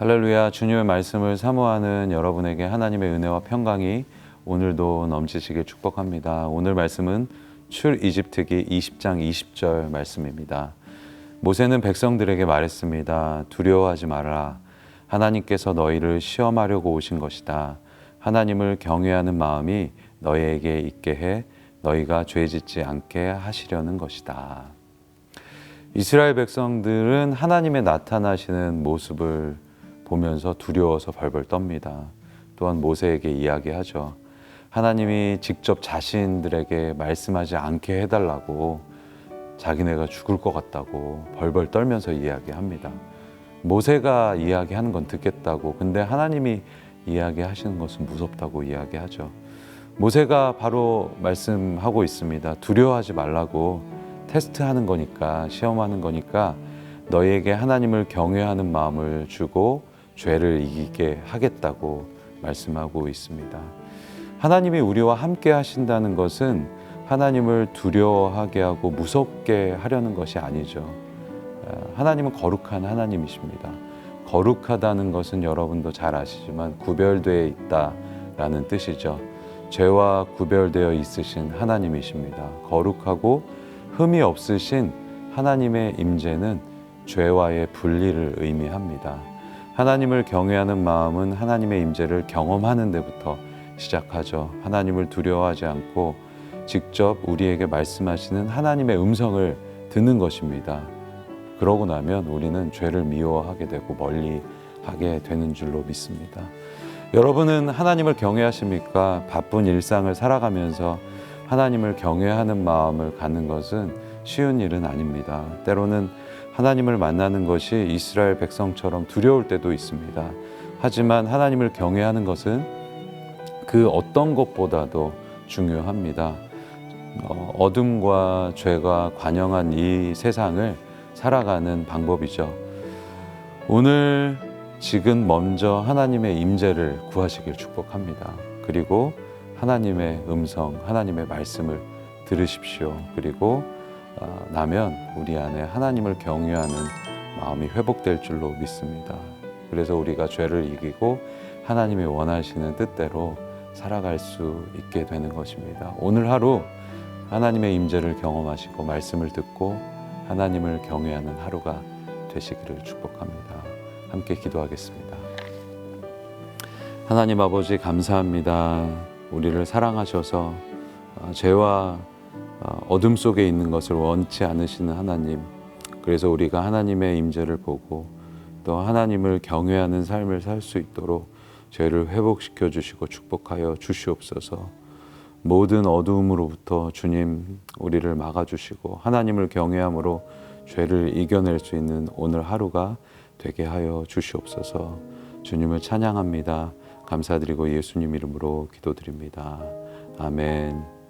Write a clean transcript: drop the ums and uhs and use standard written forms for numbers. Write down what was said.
할렐루야. 주님의 말씀을 사모하는 여러분에게 하나님의 은혜와 평강이 오늘도 넘치시길 축복합니다. 오늘 말씀은 출이집트기 20장 20절 말씀입니다. 모세는 백성들에게 말했습니다. 두려워하지 말아라. 하나님께서 너희를 시험하려고 오신 것이다. 하나님을 경외하는 마음이 너희에게 있게 해 너희가 죄짓지 않게 하시려는 것이다. 이스라엘 백성들은 하나님의 나타나시는 모습을 보면서 두려워서 벌벌 떱니다. 또한 모세에게 이야기하죠. 하나님이 직접 자신들에게 말씀하지 않게 해달라고 자기네가 죽을 것 같다고 벌벌 떨면서 이야기합니다. 모세가 이야기하는 건 듣겠다고, 근데 하나님이 이야기하시는 것은 무섭다고 이야기하죠. 모세가 바로 말씀하고 있습니다. 두려워하지 말라고, 테스트하는 거니까, 시험하는 거니까 너희에게 하나님을 경외하는 마음을 주고 죄를 이기게 하겠다고 말씀하고 있습니다. 하나님이 우리와 함께 하신다는 것은 하나님을 두려워하게 하고 무섭게 하려는 것이 아니죠. 하나님은 거룩한 하나님이십니다. 거룩하다는 것은 여러분도 잘 아시지만 구별되어 있다라는 뜻이죠. 죄와 구별되어 있으신 하나님이십니다. 거룩하고 흠이 없으신 하나님의 임재는 죄와의 분리를 의미합니다. 하나님을 경외하는 마음은 하나님의 임재를 경험하는 데부터 시작하죠. 하나님을 두려워하지 않고 직접 우리에게 말씀하시는 하나님의 음성을 듣는 것입니다. 그러고 나면 우리는 죄를 미워하게 되고 멀리하게 되는 줄로 믿습니다. 여러분은 하나님을 경외하십니까? 바쁜 일상을 살아가면서 하나님을 경외하는 마음을 갖는 것은 쉬운 일은 아닙니다. 때로는 하나님을 만나는 것이 이스라엘 백성처럼 두려울 때도 있습니다. 하지만 하나님을 경외하는 것은 그 어떤 것보다도 중요합니다. 어둠과 죄가 관영한 이 세상을 살아가는 방법이죠. 오늘 지금 먼저 하나님의 임재를 구하시길 축복합니다. 그리고 하나님의 음성, 하나님의 말씀을 들으십시오. 그리고 나면 우리 안에 하나님을 경외하는 마음이 회복될 줄로 믿습니다. 그래서 우리가 죄를 이기고 하나님이 원하시는 뜻대로 살아갈 수 있게 되는 것입니다. 오늘 하루 하나님의 임재를 경험하시고 말씀을 듣고 하나님을 경외하는 하루가 되시기를 축복합니다. 함께 기도하겠습니다. 하나님 아버지 감사합니다. 우리를 사랑하셔서 죄와 어둠 속에 있는 것을 원치 않으시는 하나님, 그래서 우리가 하나님의 임재를 보고 또 하나님을 경외하는 삶을 살 수 있도록 죄를 회복시켜 주시고 축복하여 주시옵소서. 모든 어두움으로부터 주님 우리를 막아주시고 하나님을 경외함으로 죄를 이겨낼 수 있는 오늘 하루가 되게 하여 주시옵소서. 주님을 찬양합니다. 감사드리고 예수님 이름으로 기도드립니다. 아멘.